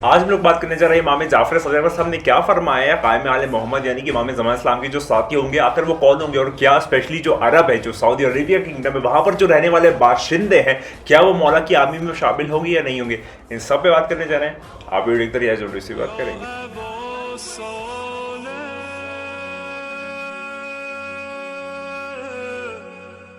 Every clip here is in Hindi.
आज हम लोग बात करने जा रहे हैं इमाम जाफर सल्लल्लाहु अलैहि वसल्लम ने क्या फरमाया है कायम आले मोहम्मद यानी कि इमाम ज़मान इस्लाम के जो साथी होंगे आखिर वो कौन होंगे और क्या स्पेशली जो अरब है जो सऊदी अरेबिया किंगडम है वहां पर जो रहने वाले बाशिंदे हैं क्या वो मौला की आर्मी में शामिल होंगे या नहीं होंगे, इन सब पे बात करने जा रहे हैं। आप वीडियो देखते रहिए, जरूरी सी बात करेंगे।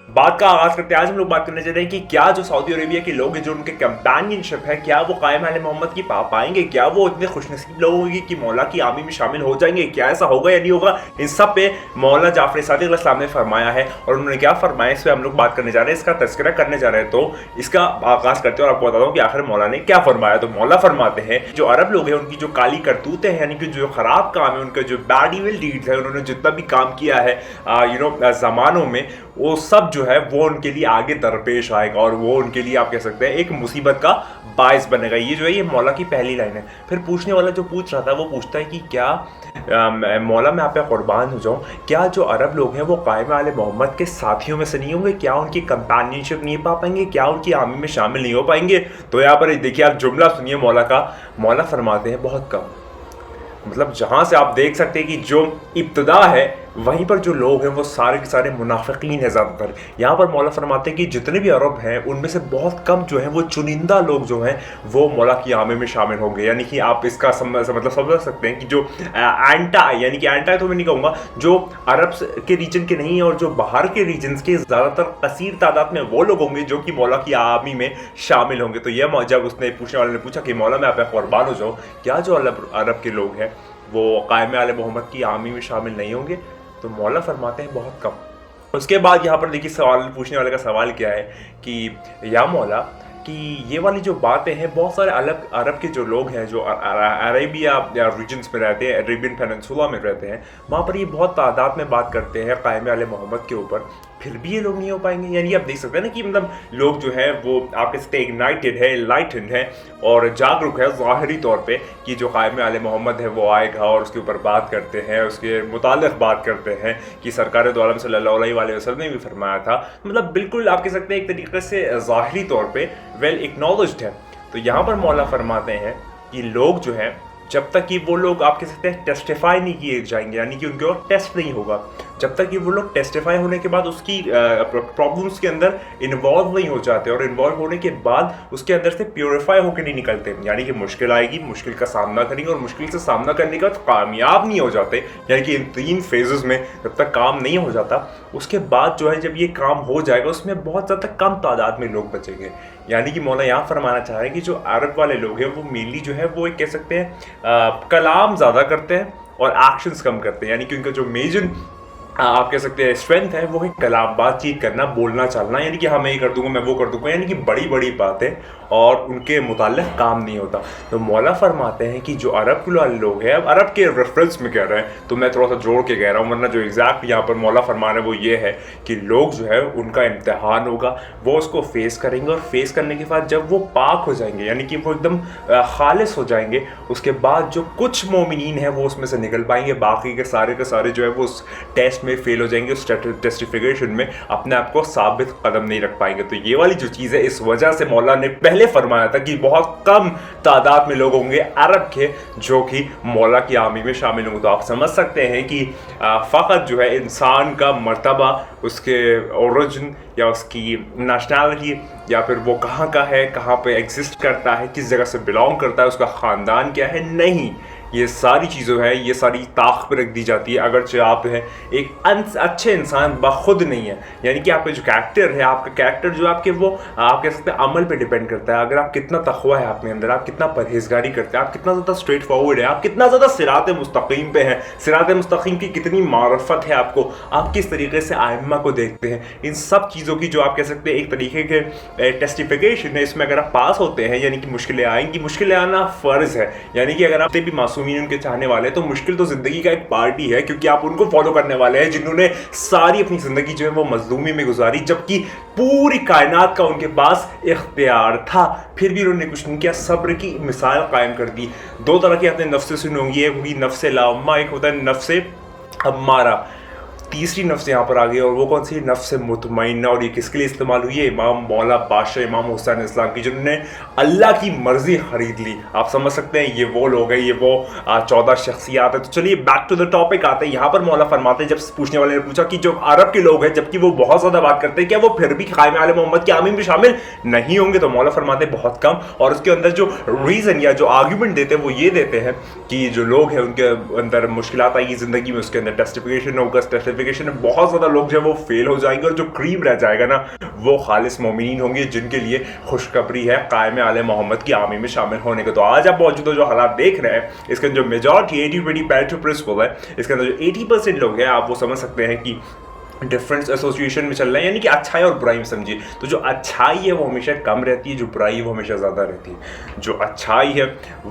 बात का आगाज करते हैं। आज हम लोग बात करने जा रहे हैं कि क्या जो सऊदी अरेबिया के लोग हैं जो उनके कंपेनियनशिप है क्या वो कायम आले मोहम्मद की पा पाएंगे, क्या वो इतने खुशनसीब लोग होंगे कि मौला की आर्मी में शामिल हो जाएंगे, क्या ऐसा होगा या नहीं होगा, इन सब पे मौला जाफर सादिक अलैहिस्सलाम ने फरमाया है। और उन्होंने क्या फरमाया इस पर हम लोग बात करने जा रहे हैं, इसका तस्करा करने जा रहे हैं। तो इसका आगाज करते हैं और आपको बताता हूँ कि आखिर मौला ने क्या फरमाया। तो मौला फरमाते हैं जो अरब लोग हैं उनकी जो काली करतूतें हैं यानी कि जो खराब काम है उनका जो बैड इविल डीड्स है उन्होंने जितना भी काम किया है जमानों में वो सब जो है वो उनके लिए आगे दरपेश आएगा और वो उनके लिए आप कह सकते हैं एक मुसीबत का बायस बनेगा। ये जो है ये मौला की पहली लाइन है। फिर पूछने वाला जो पूछ रहा था वो पूछता है कि क्या मौला मैं आप पे कुर्बान हो जाऊं, क्या जो अरब लोग हैं वो कायम आले मोहम्मद के साथियों में से नहीं होंगे, क्या उनकी कंपेनियनशिप नहीं पा पाएंगे, क्या उनकी आर्मी में शामिल नहीं हो पाएंगे। तो यहाँ पर देखिए आप जुमला सुनिए मौला का। मौला फरमाते हैं बहुत कम, मतलब जहां से आप देख सकते हैं कि जो इब्तदा है वहीं पर जो लोग हैं वो सारे के सारे मुनाफिकीन हैं ज़्यादातर। यहाँ पर मौला फरमाते हैं कि जितने भी अरब हैं उनमें से बहुत कम जो हैं वो चुनिंदा लोग जो हैं वो मौला की आर्मी में शामिल होंगे। यानी कि आप इसका मतलब समझ सकते हैं कि जो एंटा यानी कि एंटा तो मैं नहीं कहूँगा, जो अरब के रीजन के नहीं है और जो बाहर के रीजन के ज़्यादातर कसीर तादाद में वो लोग होंगे जो कि मौला की आर्मी में शामिल होंगे। तो यह जब उसने पूछने वाले ने पूछा कि मौला मैं आप कुर्बान हो जाऊँ, क्या जो अरब के लोग हैं वो कायम आले मोहम्मद की आर्मी में शामिल नहीं होंगे, तो मौला फरमाते हैं बहुत कम। उसके बाद यहाँ पर देखिए सवाल पूछने वाले का सवाल क्या है कि या मौला कि ये वाली जो बातें हैं बहुत सारे अलग अरब के जो लोग हैं जो अरेबिया या रीजन्स में रहते हैं, अरेबियन पेनिनसुला में रहते हैं, वहाँ पर ये बहुत तादाद में बात करते हैं कायम आले मोहम्मद के ऊपर, फिर भी ये लोग नहीं हो पाएंगे। यानी आप देख सकते हैं ना कि मतलब लोग जो है वो आपके साथ इग्नाइटेड है, लाइटेंड है और जागरूक है ज़ाहिरी तौर पे कि जो कायम आले मोहम्मद है वो आएगा और उसके ऊपर बात करते हैं, उसके मुतालिक बात करते हैं कि सरकार दो आलम सल्लल्लाहु अलैहि वसल्लम ने भी फरमाया था। मतलब बिल्कुल आप कह सकते हैं एक तरीके से ज़ाहिरी तौर पर वेल एक्नॉलेज्ड है। तो यहाँ पर मौला फरमाते हैं कि लोग जो है जब तक कि वो लोग आप कह सकते हैं टेस्टिफाई नहीं किए जाएंगे यानी कि उनके और टेस्ट नहीं होगा, जब तक कि वो लोग टेस्टिफाई होने के बाद उसकी प्रॉब्लम्स के अंदर इन्वॉल्व नहीं हो जाते और इन्वॉल्व होने के बाद उसके अंदर से प्योरीफाई होकर नहीं निकलते, यानी कि मुश्किल आएगी, मुश्किल का सामना करेंगे और मुश्किल से सामना करने के बाद कामयाब नहीं हो जाते, यानी कि इन 3 फेजेस में जब तक काम नहीं हो जाता उसके बाद जो है जब ये काम हो जाएगा उसमें बहुत ज़्यादा कम तादाद में लोग बचेंगे। यानी कि मौला यहाँ फरमाना चाह रहे हैं कि जो अरब वाले लोग हैं वो मेनली जो है वो एक कह सकते हैं कलाम ज़्यादा करते हैं और एक्शंस कम करते हैं, यानी कि उनका जो मेजर आप कह सकते हैं स्ट्रेंथ है वो है कलाम, बातचीत करना, बोलना चालना, यानी कि हाँ मैं ये कर दूंगा मैं वो कर दूंगा, यानी कि बड़ी बड़ी बातें और उनके मुताल्लिक़ काम नहीं होता। तो मौला फरमाते हैं कि जो अरब के लोग हैं, अब अरब के रेफरेंस में कह रहे हैं तो मैं थोड़ा सा जोड़ के कह रहा हूँ, वरना जो एग्जैक्ट यहाँ पर मौला फरमा रहे हैं वो ये है कि लोग जो है उनका इम्तहान होगा, वो उसको फेस करेंगे और फेस करने के बाद जब वो पाक हो जाएंगे यानी कि वो एकदम खालिस हो जाएंगे, उसके बाद जो कुछ मोमिनीन हैं वो उसमें से निकल पाएंगे, बाकी के सारे जो है वो उस टेस्ट में फेल हो जाएंगे, उस टेस्टिफिकेशन में अपने आप को साबित कदम नहीं रख पाएंगे। तो ये वाली जो चीज़ है इस वजह से मौला ने पहले फरमाया था कि बहुत कम तादाद में लोग होंगे अरब के जो कि मौला की आर्मी में शामिल होंगे। तो आप समझ सकते हैं कि फ़कत जो है इंसान का मर्तबा, उसके ओरिजिन या उसकी नेशनैलिटी या फिर वो कहाँ का है, कहाँ पे एग्जिस्ट करता है, किस जगह से बिलोंग करता है, उसका ख़ानदान क्या है, नहीं, ये सारी चीज़ों है ये सारी ताक पर रख दी जाती है। अगरचे आप है एक अच्छे इंसान बखुद नहीं है, यानी कि आपका जो कैरेक्टर है, आपका कैरेक्टर जो आपके वो आप कह सकते हैं अमल पे डिपेंड करता है। अगर आप कितना तक़वा है अपने अंदर, आप कितना परहेजगारी करते हैं, आप कितना ज़्यादा स्ट्रेट फॉरवर्ड है, आप कितना ज़्यादा सिरात मुस्तकीम पे हैं, सिरात मुस्तकीम की कितनी मारफत है आपको, आप किस तरीके से आइम्मा को देखते हैं, इन सब चीज़ों की जो आप कह सकते हैं एक तरीके के टेस्टिफिकेशन है, इसमें अगर आप पास होते हैं यानी कि मुश्किलें आएंगी, मुश्किलें आना फ़र्ज़ है। यानी कि अगर आप भी मासूमीन उनके चाहने वाले तो मुश्किल तो ज़िंदगी का एक पार्ट ही है, क्योंकि आप उनको फॉलो करने वाले हैं जिन्होंने सारी अपनी ज़िंदगी जो है वो मजलूमी में गुजारी, जबकि पूरी कायनात का उनके पास इख्तियार था, फिर भी उन्होंने कुछ नहीं किया, सब्र की मिसाल कायम कर दी। 2 तरह की आपने नफ्से सुनी होंगी, एक होगी नफ्से लाउम्मा, एक होता है नफ्से अम्मारा। तीसरी नफ्स यहाँ पर आ गई, और वो कौन सी नफ्स मुतमइन्ना, और ये किसके लिए इस्तेमाल हुई है? इमाम मौला बादशाह इमाम हुसैन इस्लाम की, जिन्होंने अल्लाह की मर्जी खरीद ली। आप समझ सकते हैं ये वो लोग हैं, ये वो 14 शख्सियात है। तो चलिए बैक टू द टॉपिक आते हैं। यहाँ पर मौला फरमाते हैं, जब पूछने वाले ने पूछा कि जो अरब के लोग हैं जबकि वो बहुत ज़्यादा बात करते हैं, क्या वो फिर भी कायम आले मोहम्मद के आमीन में शामिल नहीं होंगे? तो मौला फरमाते हैं बहुत कम, और उसके अंदर जो रीज़न या जो आर्ग्यूमेंट देते हैं वो ये देते हैं कि जो लोग हैं उनके अंदर मुश्किलात आएगी ज़िंदगी में, उसके अंदर टेस्टिफिकेशन होगा, टेस्टिफिकेशन में बहुत ज़्यादा लोग जो है वो फेल हो जाएंगे, और जो करीब रह जाएगा ना वो खालिस मोमिनीन होंगे, जिनके लिए खुशखबरी है कायम आले मोहम्मद की आर्मी में शामिल होने के। तो आज आप मौजूद जो हालात देख रहे हैं, इसके अंदर जो मेजॉरिटी 80-20 पैरेटो प्रिंसिपल है, इसके अंदर जो 80% लोग हैं, आप वो समझ सकते हैं कि डिफरेंस एसोसिएशन में चल रहे हैं, यानी कि अच्छाई और बुराई में समझिए। तो जो अच्छाई है वो हमेशा कम रहती है, जो बुराई है वो हमेशा ज़्यादा रहती है। जो अच्छाई है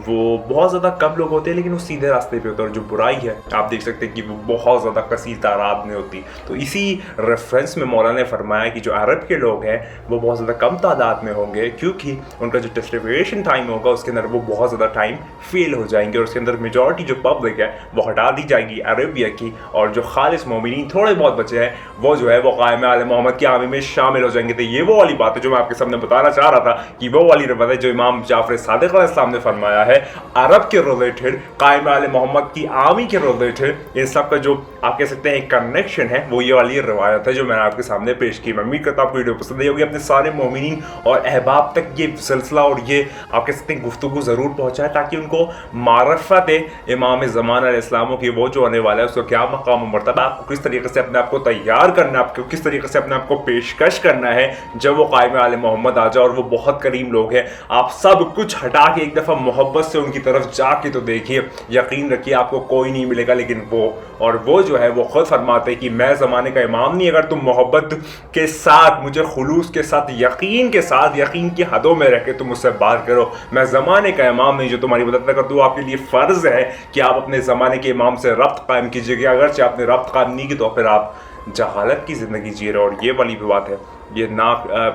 वो बहुत ज़्यादा कम लोग होते हैं लेकिन वो सीधे रास्ते पे होते हैं, और जो बुराई है आप देख सकते हैं कि वो बहुत ज़्यादा कसीर तादाद में होती। तो इसी रेफरेंस में मौलाना ने फरमाया कि जो अरब के लोग हैं वो बहुत ज़्यादा कम तादाद में होंगे, क्योंकि उनका जो टेस्टिफिकेशन टाइम होगा उसके अंदर वो बहुत ज़्यादा टाइम फेल हो जाएंगे, और उसके अंदर मेजॉरिटी जो पब्लिक है वो हटा दी जाएगी अरबिया की, और जो खालिस मोमिनीन थोड़े बहुत बचे हैं वो जो है वो कायम आले मोहम्मद की आर्मी में शामिल हो जाएंगे। तो ये वो वाली बात है जो मैं आपके सामने बताना चाह रहा था, कि वो वाली रवायत है जो इमाम जाफर सादिक अलैहिस्सलाम ने फरमाया है अरब के रिलेटेड, कायम आले मोहम्मद की आर्मी के रिलेटेड, इन सब का जो आप कह सकते हैं कनेक्शन है, वो ये वाली रवायत है जो मैंने आपके सामने पेश की। मैं उम्मीद करता हूँ आपको वीडियो पसंद आई होगी। अपने सारे मोमिनीन और अहबाब तक ये सिलसिला और ये आप कह सकते हैं गुफ्तगू ज़रूर पहुँचाए, ताकि उनको मारफत इमाम ज़मान अलैहिस्सलाम की वो जो आने वाला है उसको क्या मकाम और मर्तबा, आपको किस तरीके से अपने आप को तैयार करना, आपको किस तरीके से अपने आप को पेशकश करना है जब वो कायम आले मोहम्मद आ जाए। और वो बहुत करीम लोग हैं, आप सब कुछ हटा के एक दफ़ा मोहब्बत से उनकी तरफ जाके तो देखिए, यकीन रखिए आपको कोई नहीं मिलेगा लेकिन वो जो है वो खुद फरमाते हैं कि मैं ज़माने का इमाम नहीं, अगर तुम मोहब्बत के साथ मुझे खुलूस के साथ यकीन की हदों में रह के तुम मुझसे बात करो, मैं ज़माने का इमाम नहीं जो तुम्हारी मदद कर दूँ। आपके लिए फ़र्ज़ है कि आप अपने ज़माने के इमाम से रब्त कायम कीजिएगा, अगरचे आपने रब्त कायम नहीं की तो फिर आप जहालत की ज़िंदगी जी रहे हो। और ये वाली भी बात है, ये ना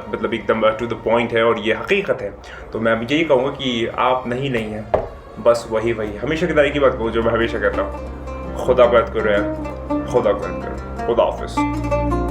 मतलब एकदम टू द पॉइंट है और ये हकीकत है। तो मैं यही कहूँगा कि आप नहीं हैं, बस वही हमेशा की तरह की बात कहूँ जो मैं हमेशा कहता हूँ, खुदा को याद करो, खुदा को याद करो। खुदा हाफिज़।